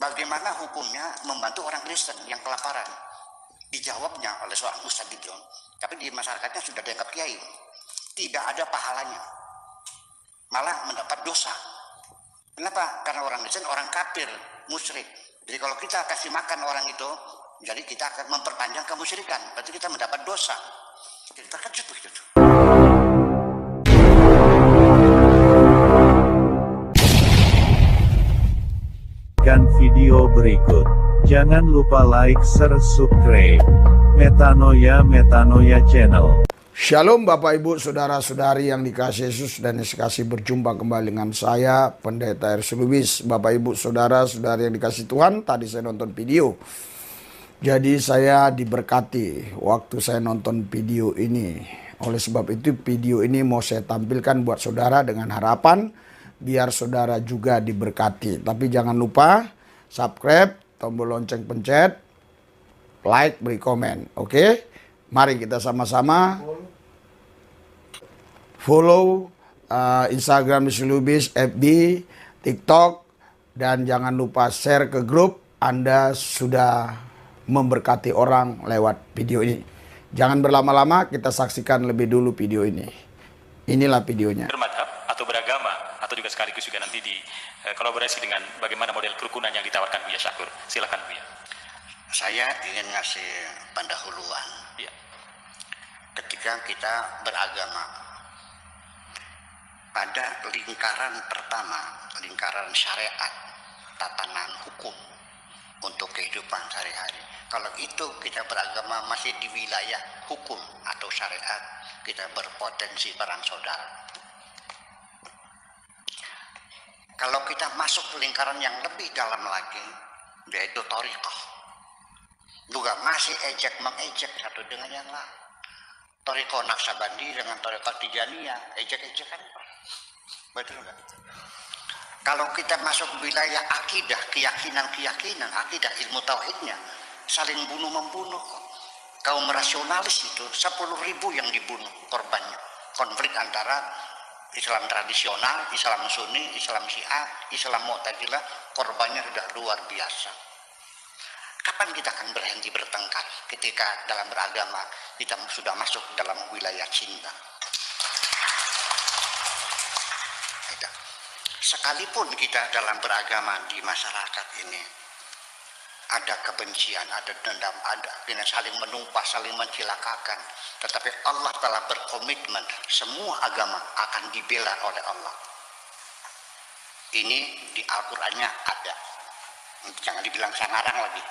bagaimana hukumnya membantu orang Kristen yang kelaparan? Dijawabnya oleh seorang ustadz itu, tapi di masyarakatnya sudah dianggap kiai. Tidak ada pahalanya, malah mendapat dosa. Kenapa? Karena orang Kristen orang kafir, musyrik. Jadi kalau kita kasih makan orang itu, jadi kita akan memperpanjang kemusyrikan. Berarti kita mendapat dosa. Jadi terkejut begitu. Video berikut. Jangan lupa like, share, subscribe. Metanoia Channel. Shalom Bapak Ibu Saudara-saudari yang dikasihi Yesus dan dikasihi, berjumpa kembali dengan saya Pendeta R.C. Lubis. Bapak Ibu Saudara-saudari yang dikasihi Tuhan, tadi saya nonton video. Jadi saya diberkati waktu saya nonton video ini. Oleh sebab itu video ini mau saya tampilkan buat saudara dengan harapan biar saudara juga diberkati. Tapi jangan lupa subscribe, tombol lonceng pencet, like, beri komen. Oke? Mari kita sama-sama follow Instagram R.C. Lubis, FB, TikTok, dan jangan lupa share ke grup. Anda sudah memberkati orang lewat video ini. Jangan berlama-lama, kita saksikan lebih dulu video ini. Inilah videonya. Bermadhab atau beragama, atau juga sekaligus juga nanti di kolaborasi dengan bagaimana model kerukunan yang ditawarkan Buya Syakur. Silakan Buya. Saya ingin ngasih pendahuluan. Ya. Ketika kita beragama, pada lingkaran pertama, lingkaran syariat, tatanan hukum untuk kehidupan sehari-hari. Kalau itu kita beragama masih di wilayah hukum atau syariat, kita berpotensi perang saudara. Kalau kita masuk ke lingkaran yang lebih dalam lagi, yaitu thariqah, juga masih ejek-mengejek satu dengan yang lain. Thariqah Naqsabandi dengan thariqah Tijaniyah, ejek-ejekan. Betul nggak? Kalau kita masuk wilayah akidah, keyakinan, akidah ilmu tauhidnya, saling bunuh-membunuh. Kaum rasionalis itu 10.000 yang dibunuh korbannya. Konflik antara Islam tradisional, Islam Sunni, Islam Syiah, Islam Mu'tazilah, korbannya sudah luar biasa. Kapan kita akan berhenti bertengkar ketika dalam beragama kita sudah masuk dalam wilayah cinta? Sekalipun kita dalam beragama di masyarakat ini ada kebencian, ada dendam, ada saling menumpah, saling mencilakakan, tetapi Allah telah berkomitmen semua agama akan dibela oleh Allah. Ini di Al-Qur'annya ada. Jangan dibilang sangarang lagi.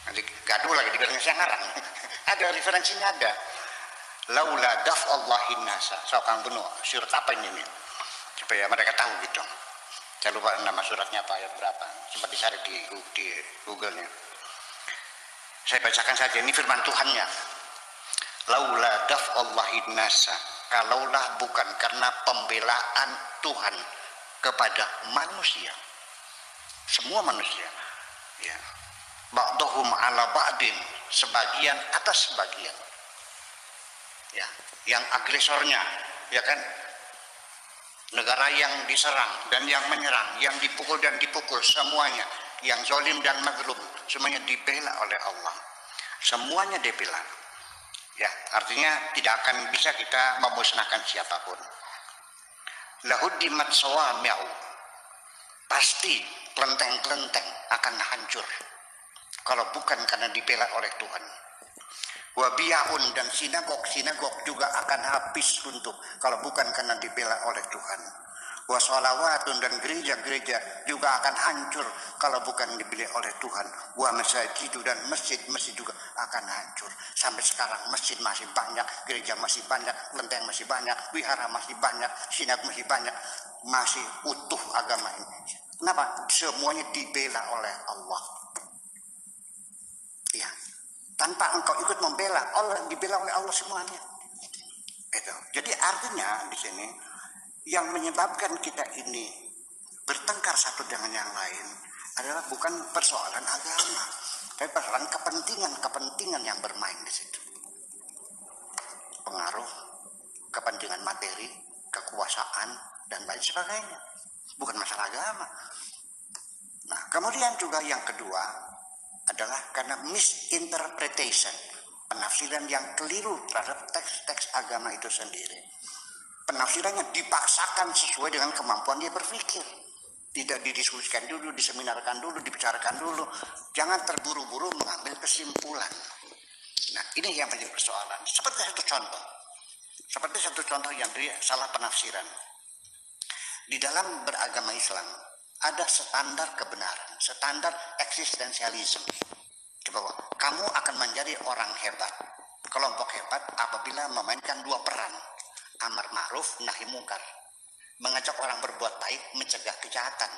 Nanti gaduh lagi dibilang sangarang. Ada referensinya, ada. Laula daf'allahin nasa. Seorang bunuh surat apa ini? Supaya mereka tahu gitu. Saya lupa nama suratnya apa, ayat berapa. Sempat dicari di Google-nya. Saya bacakan saja, ini firman Tuhannya. Laula daf'allahin nasa. Kalaulah bukan karena pembelaan Tuhan kepada manusia. Semua manusia. Ya. Ba'dhum ala ba'din. Sebagian atas sebagian. Ya. Yang agresornya, ya kan? Negara yang diserang dan yang menyerang, yang dipukul dan dipukul, semuanya, yang zalim dan mazlum, semuanya dibela oleh Allah. Semuanya dibela. Ya, artinya tidak akan bisa kita memusnahkan siapapun. Lahuddimat sawami'u. Pasti kelenteng-kelenteng akan hancur kalau bukan karena dibela oleh Tuhan. Wabiyahun dan sinagog juga akan habis runtuh kalau bukan karena dibela oleh Tuhan. Washolawatun dan gereja-gereja juga akan hancur kalau bukan dibela oleh Tuhan. Wa masajidu dan masjid-masjid juga akan hancur. Sampai sekarang masjid masih banyak, gereja masih banyak, kelenteng masih banyak, wihara masih banyak, sinagog masih banyak, masih utuh agama ini. Kenapa? Semuanya dibela oleh Allah. Ya. Tanpa engkau ikut membela, Allah dibela oleh Allah semuanya. Itu. Jadi artinya di sini yang menyebabkan kita ini bertengkar satu dengan yang lain adalah bukan persoalan agama, tapi persoalan kepentingan yang bermain di situ. Pengaruh, kepentingan materi, kekuasaan dan lain sebagainya. Bukan masalah agama. Nah, kemudian juga yang kedua adalah karena misinterpretation, penafsiran yang keliru terhadap teks-teks agama itu sendiri. Penafsirannya dipaksakan sesuai dengan kemampuan dia berpikir. Tidak didiskusikan dulu, diseminarkan dulu, dibicarakan dulu. Jangan terburu-buru mengambil kesimpulan. Nah, ini yang menjadi persoalan. Seperti satu contoh yang dia salah penafsiran. Di dalam beragama Islam ada standar kebenaran, standar eksistensialisme. Bahwa kamu akan menjadi orang hebat, kelompok hebat apabila memainkan dua peran, amar ma'ruf, nahi mungkar, mengajak orang berbuat baik, mencegah kejahatan,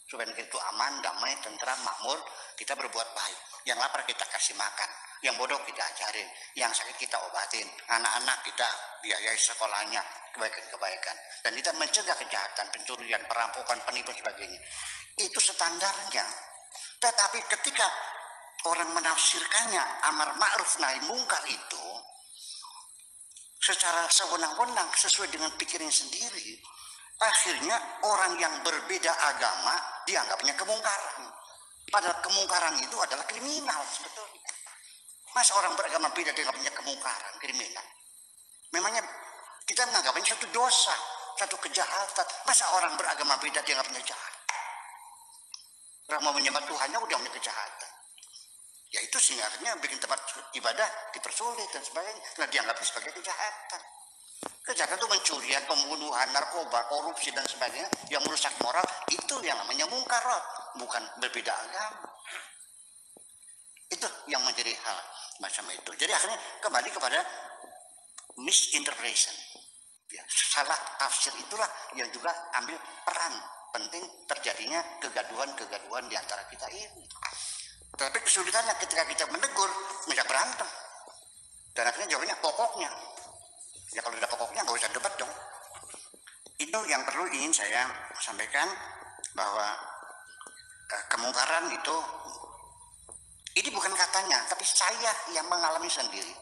supaya itu aman, damai, tentram, makmur. Kita berbuat baik, yang lapar kita kasih makan, yang bodoh kita ajarin, yang sakit kita obatin, anak-anak kita biayai sekolahnya, kebaikan-kebaikan, dan kita mencegah kejahatan, pencurian, perampokan, penipuan, sebagainya. Itu standarnya. Tetapi ketika orang menafsirkannya amar ma'ruf nahi mungkar itu secara sewenang-wenang sesuai dengan pikiran sendiri, akhirnya orang yang berbeda agama dianggapnya kemungkaran. Padahal kemungkaran itu adalah kriminal sebetulnya. Masa orang beragama beda dianggapnya kemungkaran, kriminal? Memangnya kita menganggapnya satu dosa, satu kejahatan. Masa orang beragama beda dianggapnya jahat? Orang mau menyembah Tuhannya udah punya kejahatan. Ya itu sehingga akhirnya bikin tempat ibadah dipersulit dan sebagainya. Nah, dianggapnya sebagai kejahatan. Kejahatan itu mencurian, pembunuhan, narkoba, korupsi dan sebagainya yang merusak moral, itu yang namanya mungkarat, bukan berbeda agama. Itu yang menjadi hal macam itu. Jadi akhirnya kembali kepada misinterpretation. Ya, salah tafsir itulah yang juga ambil peran penting terjadinya kegaduhan-kegaduhan di antara kita ini. Tapi kesulitannya ketika kita menegur, bisa berantem. Dan akhirnya jawabnya pokoknya. Ya kalau sudah pokoknya nggak usah debat dong. Itu yang perlu ingin saya sampaikan, bahwa kemungkaran itu, ini bukan katanya, tapi saya yang mengalami sendiri.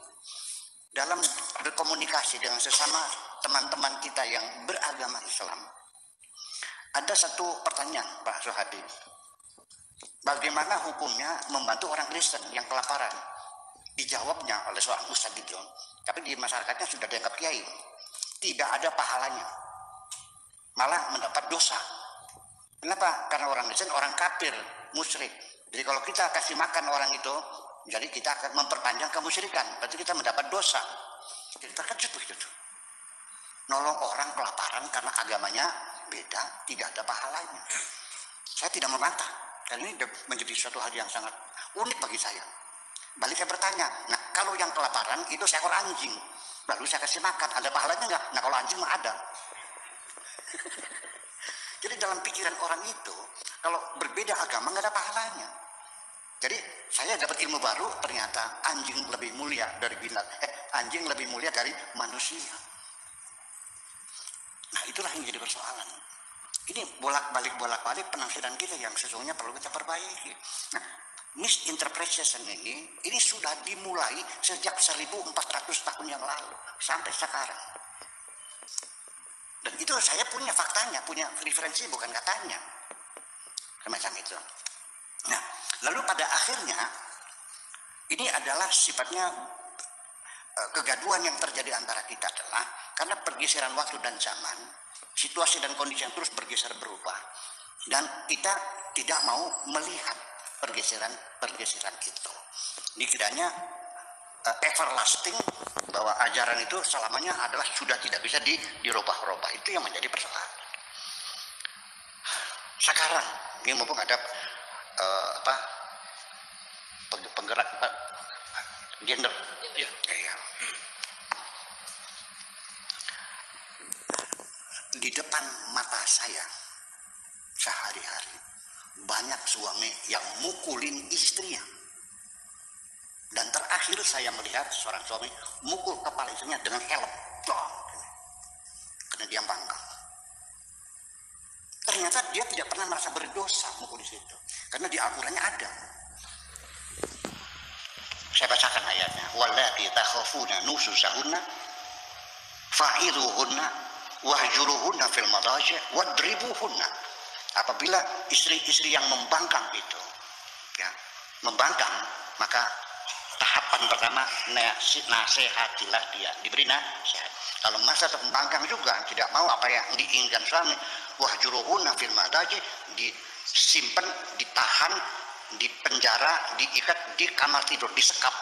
Dalam berkomunikasi dengan sesama teman-teman kita yang beragama Islam, ada satu pertanyaan, Pak Sohadi. Bagaimana hukumnya membantu orang Kristen yang kelaparan? Dijawabnya oleh seorang ustadz itu, tapi di masyarakatnya sudah dianggap kiai. Tidak ada pahalanya, malah mendapat dosa. Kenapa? Karena orang Kristen orang kafir, musyrik. Jadi kalau kita kasih makan orang itu, jadi kita akan memperpanjang kemusyrikan. Berarti kita mendapat dosa. Jadi terkejut begitu. Nolong orang kelaparan karena agamanya beda, tidak ada pahalanya. Saya tidak membantah. Dan ini menjadi suatu hal yang sangat unik bagi saya. Balik saya bertanya, nah kalau yang kelaparan itu seekor anjing, lalu saya kasih makan, ada pahalanya nggak? Nah kalau anjing mah ada. Jadi dalam pikiran orang itu, kalau berbeda agama nggak ada pahalanya. Jadi saya dapat ilmu baru, ternyata anjing lebih mulia dari anjing lebih mulia dari manusia. Nah itulah yang jadi persoalan. Ini bolak-balik penafsiran kita yang sesungguhnya perlu kita perbaiki. Nah, misinterpretation ini sudah dimulai sejak 1400 tahun yang lalu sampai sekarang. Dan itu saya punya faktanya, punya referensi, bukan katanya. Semacam itu. Nah, lalu pada akhirnya ini adalah sifatnya kegaduhan yang terjadi antara kita adalah karena pergeseran waktu dan zaman. Situasi dan kondisi yang terus bergeser berubah, dan kita tidak mau melihat pergeseran itu. Dikiranya everlasting, bahwa ajaran itu selamanya adalah sudah tidak bisa dirubah-rubah. Itu yang menjadi persoalan. Sekarang ini mumpung ada penggerak gender, ya. Di depan mata saya sehari-hari banyak suami yang mukulin istrinya, dan terakhir saya melihat seorang suami mukul kepala istrinya dengan helm, karena dia bangkang. Ternyata dia tidak pernah merasa berdosa mukul di situ, karena di Al-Qur'annya ada. Saya bacakan ayatnya, wallati takhafuna nususahunna fa'iruhunna wahjuruhunna fil madaji' wadribuhunna. Apabila istri-istri yang membangkang itu, ya, membangkang, maka tahapan pertama nasihatilah dia, diberi nasihat. Kalau masa membangkang juga tidak mau apa yang diinginkan suami, wahjuruhunna fil madaji, disimpan, ditahan, dipenjara, diikat di kamar tidur, disekap.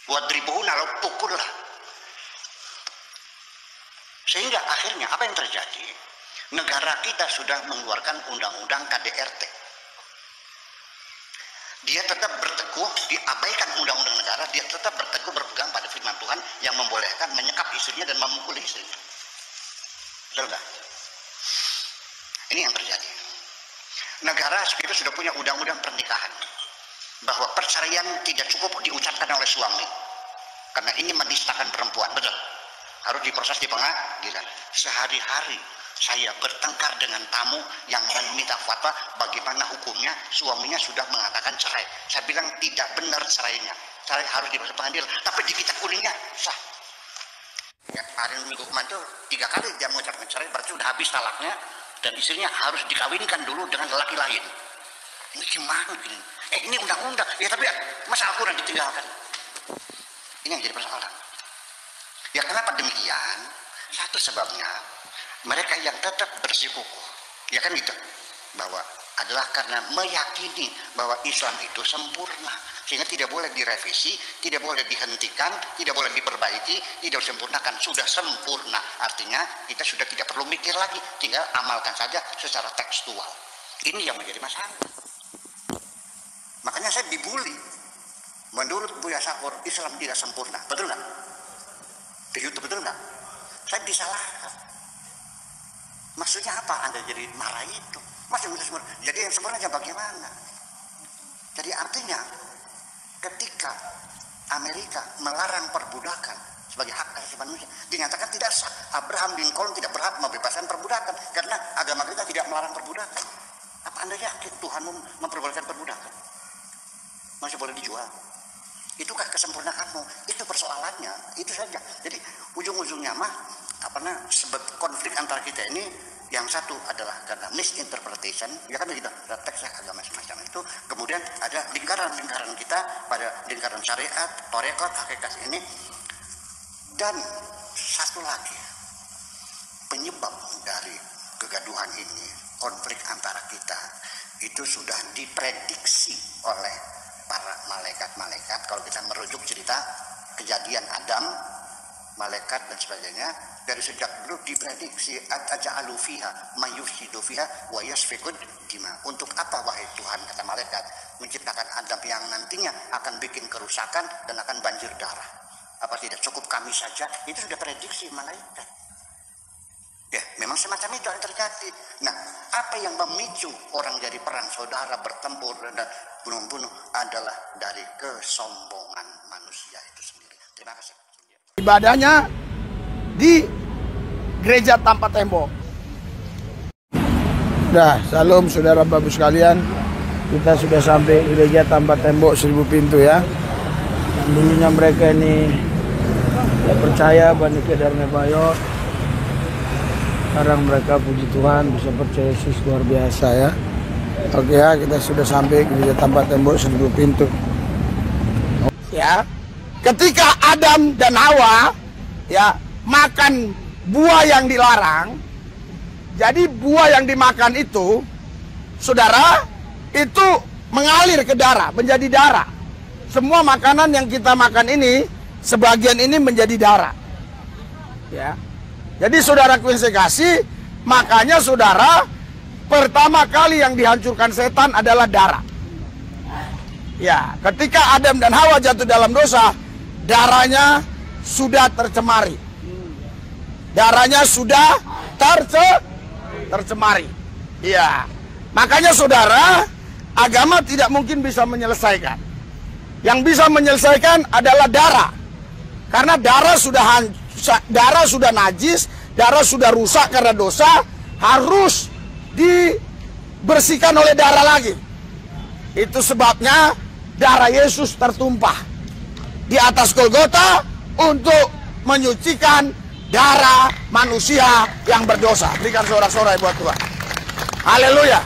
Wadribuhunna, lalu pukullah. Sehingga akhirnya apa yang terjadi? Negara kita sudah mengeluarkan undang-undang KDRT. Dia tetap berteguh, diabaikan undang-undang negara, dia tetap berteguh berpegang pada firman Tuhan yang membolehkan menyekap istrinya dan memukuli istrinya. Betul nggak? Ini yang terjadi. Negara kita sudah punya undang-undang pernikahan, bahwa perceraian tidak cukup diucapkan oleh suami, karena ini menistakan perempuan, betul. Harus diproses di pengadilan. Sehari-hari saya bertengkar dengan tamu yang meminta fatwa bagaimana hukumnya, suaminya sudah mengatakan cerai. Saya bilang tidak benar cerainya, cerai harus diproses pengadilan, tapi di kitab kuningnya sah. Ya, hari minggu kemarin itu 3 kali dia mengucapkan cerai, berarti sudah habis talaknya, dan istrinya harus dikawinkan dulu dengan lelaki lain. Ini gimana gini? Ini undang-undang, ya tapi masa Al-Quran ditinggalkan? Ini yang jadi persoalan. Ya kenapa demikian? Satu sebabnya, mereka yang tetap bersikukuh, ya kan gitu, bahwa adalah karena meyakini bahwa Islam itu sempurna, sehingga tidak boleh direvisi, tidak boleh dihentikan, tidak boleh diperbaiki, tidak disempurnakan, sudah sempurna. Artinya kita sudah tidak perlu mikir lagi, tinggal amalkan saja secara tekstual. Ini yang menjadi masalah. Makanya saya dibully. Menurut Buya Syakur, Islam tidak sempurna, betul nggak? Di YouTube, betul nggak? Saya disalahkan. Maksudnya apa Anda jadi marah itu? Maksudnya sempurna. Jadi yang sempurnanya bagaimana? Jadi artinya ketika Amerika melarang perbudakan sebagai hak asasi manusia, dinyatakan tidak sah. Abraham Lincoln tidak berhak membebaskan perbudakan karena agama kita tidak melarang perbudakan. Apa Anda yakin Tuhan memperbolehkan perbudakan? Masih boleh dijual? Itukah kesempurnaanmu? Itu persoalannya, itu saja. Jadi ujung-ujungnya mah sebab konflik antara kita ini, yang satu adalah karena misinterpretation, ya kan begitu, ada teks agama semacam itu. Kemudian ada lingkaran-lingkaran kita pada lingkaran syariat, torekot, hakikat ini. Dan satu lagi, penyebab dari kegaduhan ini, konflik antara kita, itu sudah diprediksi oleh para malaikat-malaikat. Kalau kita merujuk cerita kejadian Adam, malaikat dan sebagainya, dari sejak dulu diprediksi aja'alu fiha mayufsidu fiha wa yasfikud dima. Untuk apa wahai Tuhan, kata malaikat, menciptakan Adam yang nantinya akan bikin kerusakan dan akan banjir darah? Apa tidak cukup kami saja? Itu sudah prediksi malaikat. Ya, memang semacam itu yang terjadi. Nah, apa yang memicu orang jadi perang saudara, bertempur dan bunuh-bunuh adalah dari kesombongan manusia itu sendiri. Terima kasih. Ibadahnya di gereja tanpa tembok. Dah, salam saudara babu sekalian. Kita sudah sampai gereja tanpa tembok 1000 pintu ya. Yang dulunya mereka ini tidak percaya Bandike Darme Bayo. Sekarang mereka puji Tuhan bisa percaya Yesus, luar biasa ya. Oke ya, kita sudah sampai gereja tanpa tembok 1000 pintu. Ya, ketika Adam dan Hawa ya makan buah yang dilarang, jadi buah yang dimakan itu, saudara, itu mengalir ke darah, menjadi darah. Semua makanan yang kita makan ini, sebagian ini menjadi darah. Ya. Jadi saudaraku yang saya kasih, makanya saudara, pertama kali yang dihancurkan setan adalah darah. Ya, ketika Adam dan Hawa jatuh dalam dosa, darahnya sudah tercemari. Darahnya sudah tercemari. Ya, makanya saudara, agama tidak mungkin bisa menyelesaikan. Yang bisa menyelesaikan adalah darah. Karena darah sudah najis, darah sudah rusak karena dosa, harus dibersihkan oleh darah lagi. Itu sebabnya darah Yesus tertumpah di atas Golgota untuk menyucikan darah manusia yang berdosa. Berikan sorak-sorai buat Tuhan. Haleluya.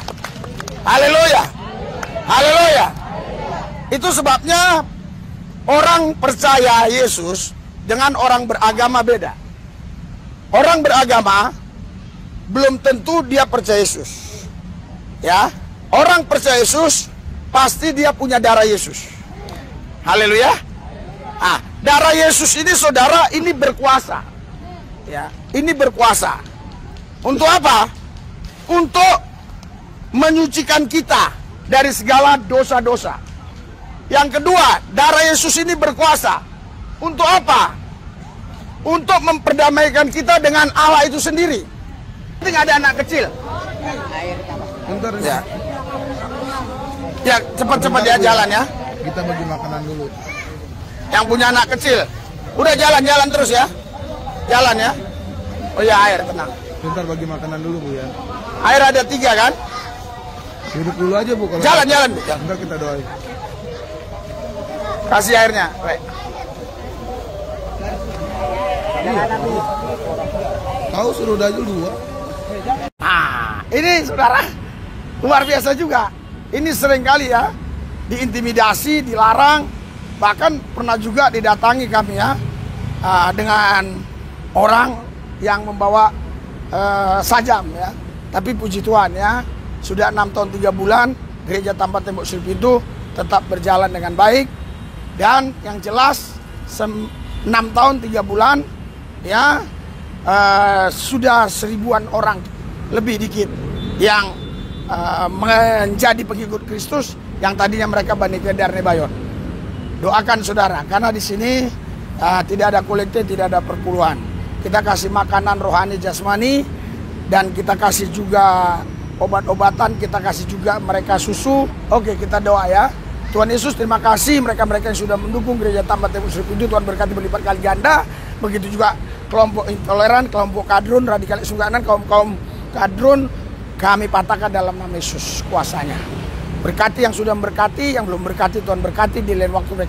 Haleluya. Haleluya. Itu sebabnya orang percaya Yesus dengan orang beragama beda. Orang beragama belum tentu dia percaya Yesus. Ya, orang percaya Yesus pasti dia punya darah Yesus. Haleluya. Ah, darah Yesus ini saudara, ini berkuasa. Ya, ini berkuasa. Untuk apa? Untuk menyucikan kita dari segala dosa-dosa. Yang kedua, darah Yesus ini berkuasa. Untuk apa? Untuk memperdamaikan kita dengan Allah itu sendiri. Tidak ada anak kecil. Bentar Ya. Ya, cepat-cepat ya jalan ya. kita bagi makanan dulu. Yang punya anak kecil, udah jalan-jalan terus ya. Jalan ya. Oh ya, air, tenang. Bentar bagi makanan dulu Bu ya. Air ada 3 kan? Duduk dulu aja Bu kalau. Jalan-jalan. Bentar kita doain. Kasih airnya. Baik. Tahu suruh dajul 2. Ah, ini saudara luar biasa juga. Ini seringkali ya diintimidasi, dilarang, bahkan pernah juga didatangi kami ya dengan orang yang membawa sajam ya. Tapi puji Tuhan ya, sudah 6 tahun 3 bulan gereja tanpa tembok sirip itu tetap berjalan dengan baik. Dan yang jelas 6 tahun 3 bulan ya, sudah 1000-an orang lebih dikit yang menjadi pengikut Kristus yang tadinya mereka Bani Kedarne Bayon. Doakan saudara, karena di sini tidak ada kolektif, tidak ada perpuluhan. Kita kasih makanan rohani jasmani dan kita kasih juga obat-obatan, kita kasih juga mereka susu. Oke, kita doa ya. Tuhan Yesus, terima kasih mereka-mereka yang sudah mendukung gereja Tambah Tembok Sirip itu. Tuhan berkati berlipat kali ganda. Begitu juga kelompok intoleran, kelompok kadrun, radikalis kanan, kaum kadrun, kami patahkan dalam nama Yesus kuasanya. Berkati yang sudah berkati, yang belum berkati Tuhan berkati di lain waktu mereka.